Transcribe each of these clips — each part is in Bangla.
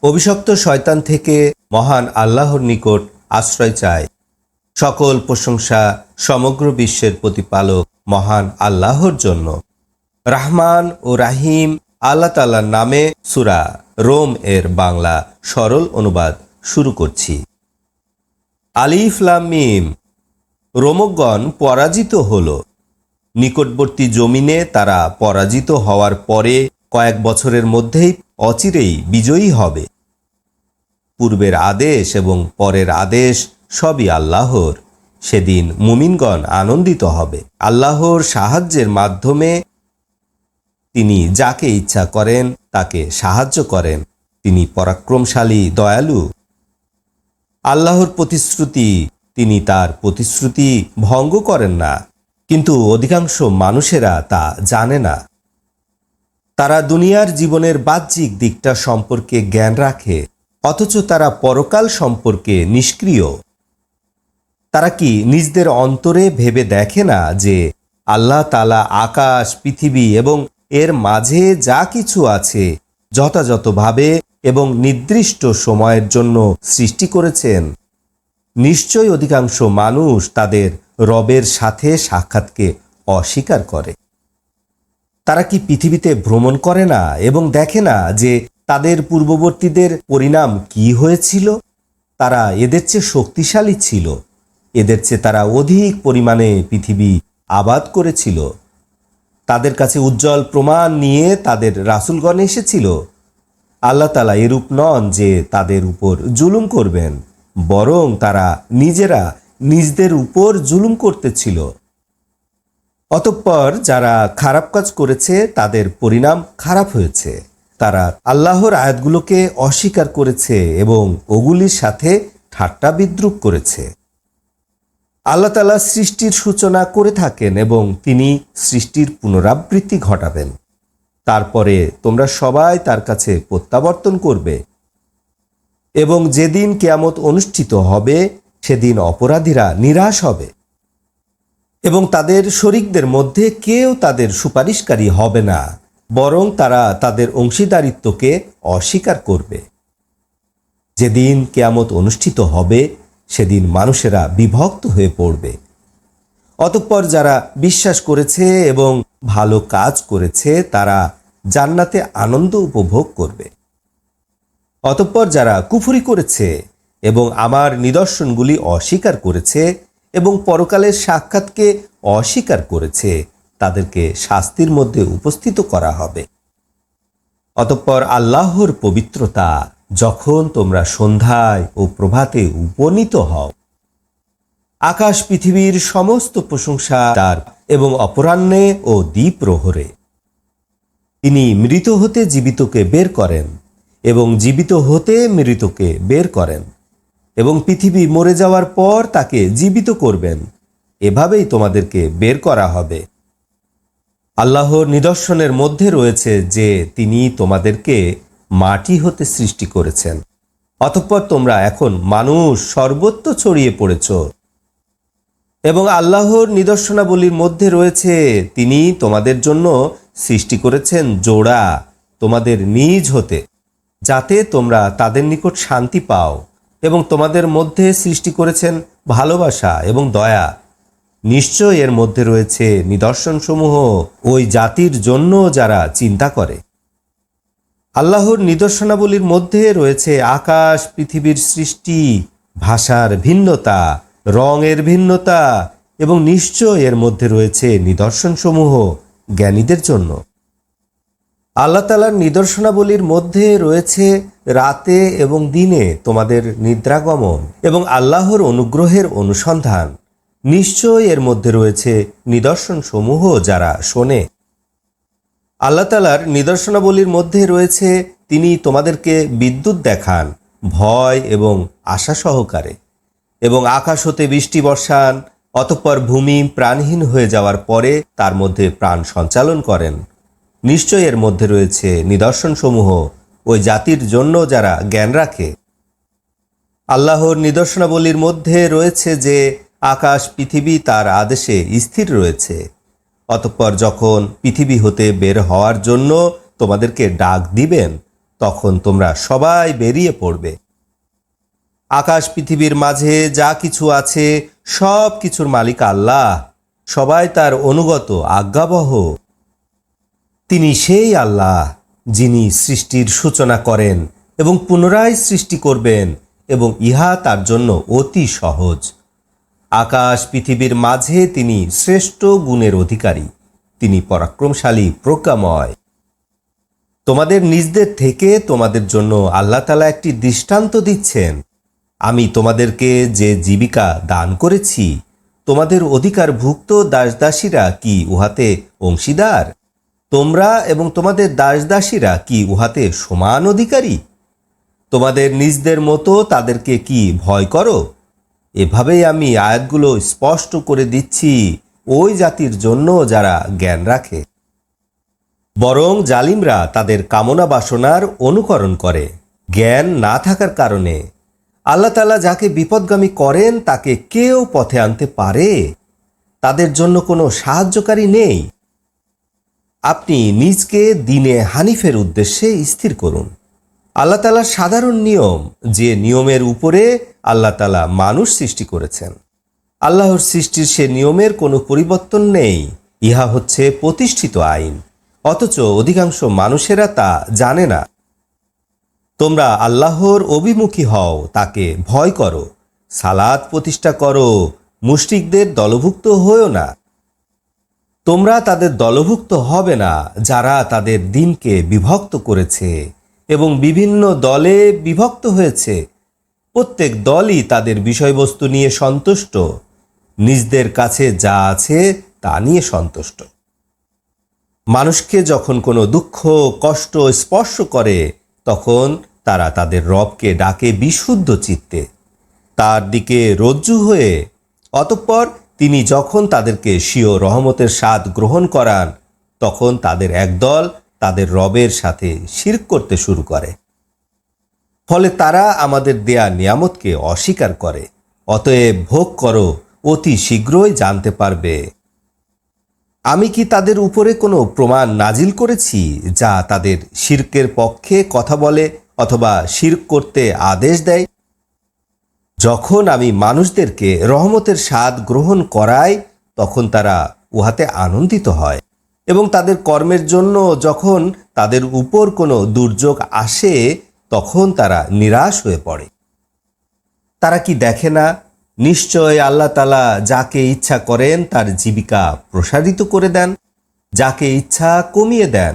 অভিশপ্ত শয়তান থেকে মহান আল্লাহর নিকট আশ্রয় চায়। সকল প্রশংসা সমগ্র বিশ্বের প্রতিপালক মহান আল্লাহর জন্য। রাহমান ও রাহিম আল্লাহ তাআলার নামে সূরা রোম এর বাংলা সরল অনুবাদ শুরু করছি। আলিফ লাম মিম। রোমকগণ পরাজিত হল। নিকটবর্তী জমিনে তারা পরাজিত হওয়ার পরে কয়েক বছরের মধ্যেই অচিরেই বিজয়ী হবে। পূর্বের আদেশ এবং পরের আদেশ সবই আল্লাহর। সেদিন মুমিনগণ আনন্দিত হবে। আল্লাহর সাহায্যের মাধ্যমে তিনি যাকে ইচ্ছা করেন তাকে সাহায্য করেন। তিনি পরাক্রমশালী, দয়ালু। আল্লাহর প্রতিশ্রুতি, তিনি তার প্রতিশ্রুতি ভঙ্গ করেন না, কিন্তু অধিকাংশ মানুষেরা তা জানে না। তারা দুনিয়ার জীবনের বাহ্যিক দিকটা সম্পর্কে জ্ঞান রাখে, অথচ তারা পরকাল সম্পর্কে নিষ্ক্রিয়। তারা কি নিজদের অন্তরে ভেবে দেখে না যে আল্লাহ তাআলা আকাশ, পৃথিবী এবং এর মাঝে যা কিছু আছে যথাযথভাবে এবং নির্দিষ্ট সময়ের জন্য সৃষ্টি করেছেন? নিশ্চয়ই অধিকাংশ মানুষ তাদের রবের সাথে সাক্ষাৎকে অস্বীকার করে। তারা কি পৃথিবীতে ভ্রমণ করে না এবং দেখে না যে তাদের পূর্ববর্তীদের পরিণাম কি হয়েছিল? তারা এদের চেয়ে শক্তিশালী ছিল। এদের চেয়ে তারা অধিক পরিমাণে পৃথিবী আবাদ করেছিল। তাদের কাছে উজ্জ্বল প্রমাণ নিয়ে তাদের রাসূলগণ এসেছিল। আল্লাহ তাআলা এরূপ নন যে তাদের উপর জুলুম করবেন, বরং তারা নিজেরা নিজদের উপর জুলুম করতেছিল। অতঃপর যারা খারাপ কাজ করেছে তাদের পরিণাম খারাপ হয়েছে। তারা আল্লাহর আয়াতগুলোকে অস্বীকার করেছে এবং ওগুলির সাথে ঠাট্টা বিদ্রূপ করেছে। আল্লাহ তাআলা সৃষ্টির সূচনা করে থাকেন এবং তিনি সৃষ্টির পুনরাবৃত্তি ঘটাবেন। তারপরে তোমরা সবাই তার কাছে প্রত্যাবর্তন করবে এবং যেদিন কিয়ামত অনুষ্ঠিত হবে সেদিন অপরাধীরা নিরাশ হবে এবং তাদের শরীকদের মধ্যে কেউ তাদের সুপারিশকারী হবে না, বরং তারা তাদের অংশীদারিত্বকে অস্বীকার করবে। যেদিন কিয়ামত অনুষ্ঠিত হবে সেদিন মানুষেরা বিভক্ত হয়ে পড়বে। অতঃপর যারা বিশ্বাস করেছে এবং ভালো কাজ করেছে তারা জান্নাতে আনন্দ উপভোগ করবে। অতঃপর যারা কুফরি করেছে এবং আমার নিদর্শনগুলি অস্বীকার করেছে এবং পরকালের সাক্ষাৎকে অস্বীকার করেছে তাদেরকে শাস্তির মধ্যে উপস্থিত করা হবে। অতঃপর আল্লাহর পবিত্রতা যখন তোমরা সন্ধ্যায় ও প্রভাতে উপনীত হও। আকাশ পৃথিবীর সমস্ত প্রশংসা তার এবং অপরাহ্নে ও দ্বিপ্রহরে। তিনি মৃত হতে জীবিতকে বের করেন এবং জীবিত হতে মৃতকে বের করেন এবং পৃথিবী মরে যাওয়ার পর তাকে জীবিত করবেন। এভাবেই তোমাদেরকে বের করা হবে। আল্লাহর নিদর্শনের মধ্যে রয়েছে যে তিনি তোমাদেরকে মাটি হতে সৃষ্টি করেছেন, অতঃপর তোমরা এখন মানুষ সর্বত্র ছড়িয়ে পড়েছ। এবং আল্লাহর নিদর্শনাবলীর মধ্যে রয়েছে তিনি তোমাদের জন্য সৃষ্টি করেছেন জোড়া তোমাদের নিজ হতে, যাতে তোমরা তাদের নিকট শান্তি পাও, এবং তোমাদের মধ্যে সৃষ্টি করেছেন ভালোবাসা এবং দয়া। নিশ্চয় এর মধ্যে রয়েছে নিদর্শনসমূহ ওই জাতির জন্য যারা চিন্তা করে। আল্লাহর নিদর্শনাবলীর মধ্যে রয়েছে আকাশ পৃথিবীর সৃষ্টি, ভাষার ভিন্নতা, রঙের ভিন্নতা, এবং নিশ্চয় এর মধ্যে রয়েছে নিদর্শনসমূহ জ্ঞানীদের জন্য। আল্লাহ তাআলার নিদর্শনাবলীর মধ্যে রয়েছে রাতে এবং দিনে তোমাদের নিদ্রাগমন এবং আল্লাহর অনুগ্রহের অনুসন্ধান। নিশ্চয় এর মধ্যে রয়েছে নিদর্শনসমূহ যারা শোনে। আল্লাহ তাআলার নিদর্শনাবলীর মধ্যে রয়েছে তিনি তোমাদেরকে বিদ্যুৎ দেখান ভয় এবং আশা সহকারে, এবং আকাশ হতে বৃষ্টি বর্ষান, অতঃপর ভূমি প্রাণহীন হয়ে যাওয়ার পরে তার মধ্যে প্রাণ সঞ্চালন করেন। নিশ্চয় এর মধ্যে রয়েছে নিদর্শনসমূহ ওই জাতির জন্য যারা জ্ঞান রাখে। আল্লাহর নিদর্শনাবলীর মধ্যে রয়েছে যে আকাশ পৃথিবী তার আদেশে স্থির রয়েছে। অতঃপর যখন পৃথিবী হতে বের হওয়ার জন্য তোমাদেরকে ডাক দিবেন তখন তোমরা সবাই বেরিয়ে পড়বে। আকাশ পৃথিবীর মাঝে যা কিছু আছে সব কিছুর মালিক আল্লাহ, সবাই তার অনুগত আজ্ঞাবহ। তিনি সেই আল্লাহ যিনি সৃষ্টির সূচনা করেন এবং পুনরায় সৃষ্টি করবেন, এবং ইহা তার জন্য অতি সহজ। আকাশ পৃথিবীর মাঝে তিনি শ্রেষ্ঠ গুণের অধিকারী, তিনি পরাক্রমশালী, প্রজ্ঞাময়। তোমাদের নিজদের থেকে তোমাদের জন্য আল্লাহ তাআলা একটি দৃষ্টান্ত দিচ্ছেন। আমি তোমাদেরকে যে জীবিকা দান করেছি, তোমাদের অধিকারভুক্ত দাসদাসীরা কি উহাতে অংশীদার? তোমরা এবং তোমাদের দাসদাসীরা কি উহাতে সমান অধিকারী? তোমাদের নিজদের মতো তাদেরকে কি ভয় করো? এভাবেই আমি আয়াতগুলো স্পষ্ট করে দিচ্ছি ওই জাতির জন্য যারা জ্ঞান রাখে। বরং জালিমরা তাদের কামনা বাসনার অনুকরণ করে জ্ঞান না থাকার কারণে। আল্লাহ তাআলা যাকে বিপদগামী করেন তাকে কেউ পথে আনতে পারে? তাদের জন্য কোনো সাহায্যকারী নেই। আপনি নিজকে দ্বীনে হানিফের উদ্দেশ্যে স্থির করুন। আল্লাহ তাআলার সাধারণ নিয়ম, যে নিয়মের উপরে আল্লাহ তাআলা মানুষ সৃষ্টি করেছেন। আল্লাহর সৃষ্টির সে নিয়মের কোনো পরিবর্তন নেই। ইহা হচ্ছে প্রতিষ্ঠিত আইন, অথচ অধিকাংশ মানুষেরা তা জানে না। তোমরা আল্লাহর অভিমুখী হও, তাকে ভয় করো, সালাত প্রতিষ্ঠা করো, মুশরিকদের দলভুক্ত হও না। তোমরা তাদের দলভুক্ত হবে না যারা তাদের দ্বীনকে বিভক্ত করেছে এবং বিভিন্ন দলে বিভক্ত হয়েছে। প্রত্যেক দলই তাদের বিষয়বস্তু নিয়ে সন্তুষ্ট, নিজদের কাছে যা আছে তা নিয়ে সন্তুষ্ট। মানুষকে যখন কোনো দুঃখ কষ্ট স্পর্শ করে, তখন তারা তাদের রবকে ডাকে বিশুদ্ধ চিত্তে, তার দিকে রজ্জু হয়ে। অতঃপর তিনি যখন তাদেরকে স্বীয় রহমতের স্বাদ গ্রহণ করান, তখন তাদের একদল তাদের রবের সাথে শিরক করতে শুরু করে। ফলে তারা আমাদের দেয়া নিয়ামতকে অস্বীকার করে। অতএব ভোগ করো, অতি শীঘ্রই জানতে পারবে। আমি কি তাদের উপরে কোনো প্রমাণ নাজিল করেছি যা তাদের শিরকের পক্ষে কথা বলে অথবা শিরক করতে আদেশ দেয়? যখন আমি মানুষদেরকে রহমতের স্বাদ গ্রহণ করাই, তখন তারা উহাতে আনন্দিত হয়, এবং তাদের কর্মের জন্য যখন তাদের উপর কোনো দুর্যোগ আসে, তখন তারা নিরাশ হয়ে পড়ে। তারা কি দেখে না, নিশ্চয় আল্লাহ তাআলা যাকে ইচ্ছা করেন তার জীবিকা প্রসারিত করে দেন, যাকে ইচ্ছা কমিয়ে দেন।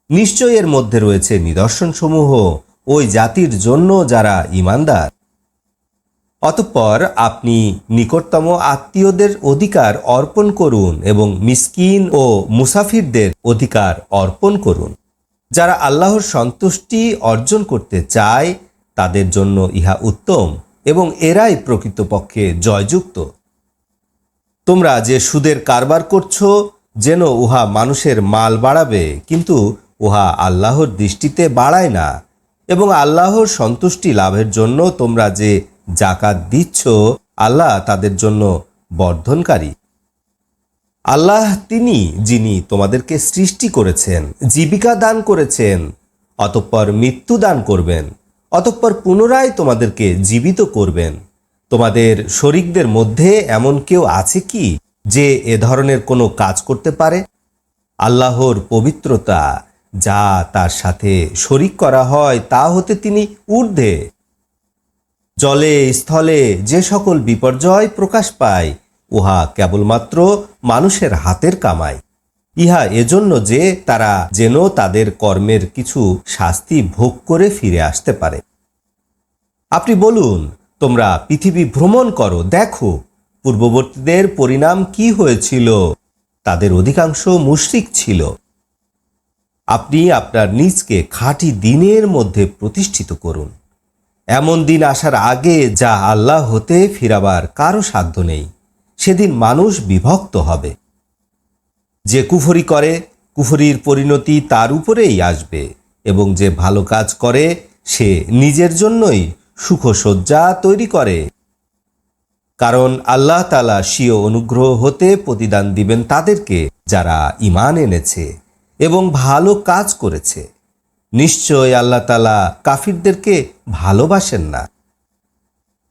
নিশ্চয় এর মধ্যে রয়েছে নিদর্শনসমূহ ওই জাতির জন্য যারা ঈমানদার। অতঃপর আপনি নিকটতম আত্মীয়দের অধিকার অর্পণ করুন এবং মিসকিন ও মুসাফিরদের অধিকার অর্পণ করুন। যারা আল্লাহর সন্তুষ্টি অর্জন করতে চায় তাদের জন্য ইহা উত্তম, এবং এরাই প্রকৃতপক্ষে জয়যুক্ত। তোমরা যে সুদের কারবার করছো, যেন উহা মানুষের মাল বাড়াবে, কিন্তু উহা আল্লাহর দৃষ্টিতে বাড়ায় না। এবং আল্লাহর সন্তুষ্টি লাভের জন্য তোমরা যে জাকাত দিচ্ছ, আল্লাহ তাদের জন্য বর্ধনকারী। আল্লাহ তিনি যিনি তোমাদেরকে সৃষ্টি করেছেন, জীবিকা দান করেছেন, অতঃপর মৃত্যু দান করবেন, অতঃপর পুনরায় তোমাদেরকে জীবিত করবেন। তোমাদের শরীকদের মধ্যে এমন কেউ আছে কি যে এ ধরনের কোনো কাজ করতে পারে? আল্লাহর পবিত্রতা, যা তার সাথে শরীক করা হয় তা হতে তিনি ঊর্ধ্বে। জলে স্থলে যে সকল বিপর্যয় প্রকাশ পায়, উহা কেবলমাত্র মানুষের হাতের কামাই। ইহা এজন্য যে তারা যেন তাদের কর্মের কিছু শাস্তি ভোগ করে ফিরে আসতে পারে। আপনি বলুন, তোমরা পৃথিবী ভ্রমণ করো, দেখো পূর্ববর্তীদের পরিণাম কি হয়েছিল। তাদের অধিকাংশ মুশরিক ছিল। আপনি আপনার নিজকে খাঁটি দ্বীনের মধ্যে প্রতিষ্ঠিত করুন, এমন দিন আসার আগে যা আল্লাহ হতে ফিরাবার কারো সাধ্য নেই। সেদিন মানুষ বিভক্ত হবে। যে কুফরি করে, কুফরির পরিণতি তার উপরেই আসবে, এবং যে ভালো কাজ করে সে নিজের জন্যই সুখসজ্জা তৈরি করে। কারণ আল্লাহ তাআলা স্বীয় অনুগ্রহ হতে প্রতিদান দিবেন তাদেরকে যারা ঈমান এনেছে এবং ভালো কাজ করেছে। নিশ্চয় আল্লাহ তাআলা কাফিরদেরকে ভালোবাসেন না।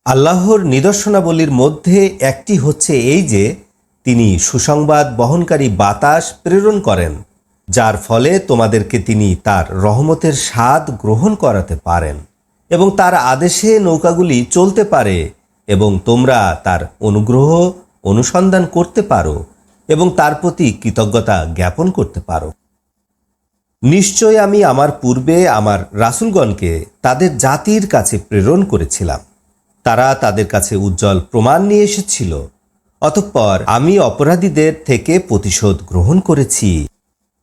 আল্লাহর নিদর্শনাবলীর মধ্যে একটি হচ্ছে এই যে তিনি সুসংবাদ বহনকারী বাতাস প্রেরণ করেন, যার ফলে তোমাদেরকে তিনি তার রহমতের স্বাদ গ্রহণ করাতে পারেন এবং তার আদেশে নৌকাগুলি চলতে পারে এবং তোমরা তার অনুগ্রহ অনুসন্ধান করতে পারো এবং তার প্রতি কৃতজ্ঞতা জ্ঞাপন করতে পারো। নিশ্চয় আমি আমার পূর্বে আমার রাসূলগণকে তাদের জাতির কাছে প্রেরণ করেছিলাম। তারা তাদের কাছে উজ্জ্বল প্রমাণ নিয়ে এসেছিল। অতঃপর আমি অপরাধীদের থেকে প্রতিশোধ গ্রহণ করেছি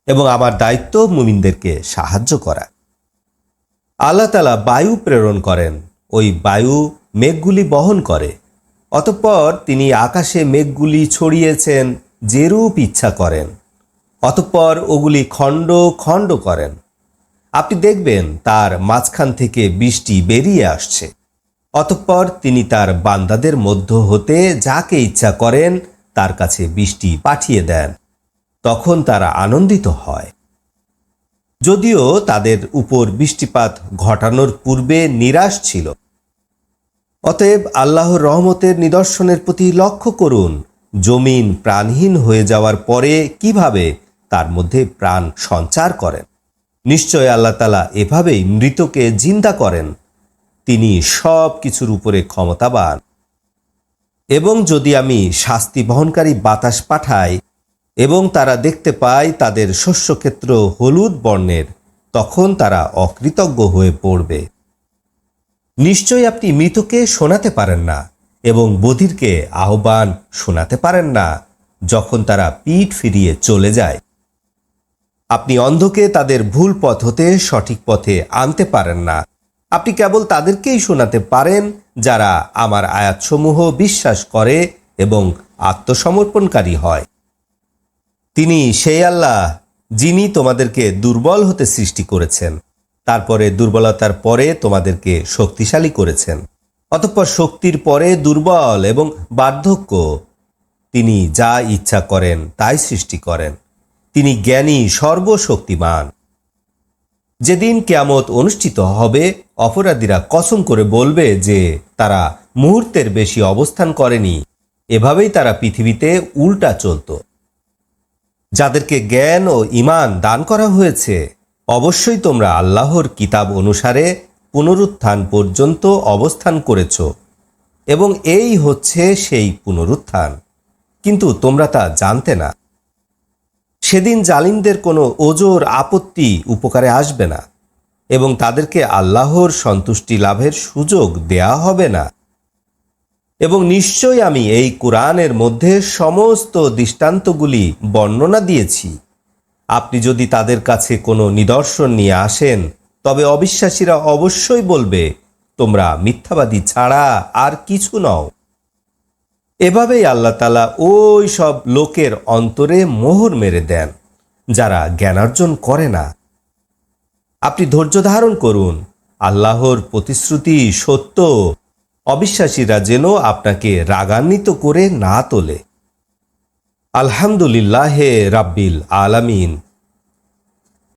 এবং আমার দায়িত্ব মুমিনদেরকে সাহায্য করা। আল্লাহ তাআলা বায়ু প্রেরণ করেন, ওই বায়ু মেঘগুলি বহন করে। অতঃপর তিনি আকাশে মেঘগুলি ছড়িয়েছেন যেরূপ ইচ্ছা করেন। অতঃপর ওগুলি খণ্ড খণ্ড করেন। আপনি দেখবেন তার মাঝখান থেকে বৃষ্টি বেরিয়ে আসছে। অতঃপর তিনি তার বান্দাদের মধ্য হতে যাকে ইচ্ছা করেন তার কাছে বৃষ্টি পাঠিয়ে দেন। তখন তারা আনন্দিত হয়। যদিও তাদের উপর বৃষ্টিপাত ঘটানোর পূর্বে নিরাশ ছিল। অতএব আল্লাহর রহমতের নিদর্শনের প্রতি লক্ষ্য করুন। জমিন প্রাণহীন হয়ে যাওয়ার পরে কিভাবে তার মধ্যে প্রাণ সঞ্চার করেন। নিশ্চয় আল্লাহ তাআলা এভাবেই মৃতকে জিন্দা করেন। তিনি সব কিছুর উপরে ক্ষমতাবান। এবং যদি আমি শাস্তি বহনকারী বাতাস পাঠাই এবং তারা দেখতে পায় তাদের শস্যক্ষেত্র হলুদ বর্ণের, তখন তারা অকৃতজ্ঞ হয়ে পড়বে। নিশ্চয় আপনি মৃতকে শোনাতে পারেন না এবং বধিরকে আহ্বান শোনাতে পারেন না যখন তারা পিঠ ফিরিয়ে চলে যায়। আপনি অন্ধকে তাদের ভুল পথ হতে সঠিক পথে আনতে পারেন না। আপনি কেবল তাদেরকেই শোনাতে পারেন যারা আমার আয়াতসমূহ বিশ্বাস করে এবং আত্মসমর্পণকারী হয়। তিনি সেই আল্লাহ যিনি তোমাদেরকে দুর্বল হতে সৃষ্টি করেছেন, তারপরে দুর্বলতার পরে তোমাদেরকে শক্তিশালী করেছেন, অতঃপর শক্তির পরে দুর্বল এবং বার্ধক্য। তিনি যা ইচ্ছা করেন তাই সৃষ্টি করেন। তিনি জ্ঞানী, সর্বশক্তিমান। যেদিন কিয়ামত অনুষ্ঠিত হবে, অপরাধীরা কসম করে বলবে যে তারা মুহূর্তের বেশি অবস্থান করেনি। এভাবেই তারা পৃথিবীতে উল্টা চলত। যাদেরকে জ্ঞান ও ঈমান দান করা হয়েছে, অবশ্যই তোমরা আল্লাহর কিতাব অনুসারে পুনরুত্থান পর্যন্ত অবস্থান করেছ এবং এই হচ্ছে সেই পুনরুত্থান, কিন্তু তোমরা তা জানতে না। সেদিন জালিমদের কোনো ওজর আপত্তি উপকারে আসবে না এবং তাদেরকে আল্লাহর সন্তুষ্টি লাভের সুযোগ দেয়া হবে না। এবং নিশ্চয় আমি এই কুরআনের মধ্যে সমস্ত দৃষ্টান্তগুলি বর্ণনা দিয়েছি। আপনি যদি তাদের কাছে কোনো নিদর্শন নিয়ে আসেন, তবে অবিশ্বাসীরা অবশ্যই বলবে তোমরা মিথ্যাবাদী ছাড়া আর কিছু নও। এভাবেই আল্লাহ তাআলা ওই সব লোকের অন্তরে মোহর মেরে দেন যারা জ্ঞানার্জন করে না। আপনি ধৈর্য ধারণ করুন। আল্লাহর প্রতিশ্রুতি সত্য। অবিশ্বাসীরা যেন আপনাকে রাগান্বিত করে না তোলে। আলহামদুলিল্লাহে রাব্বিল আলামিন।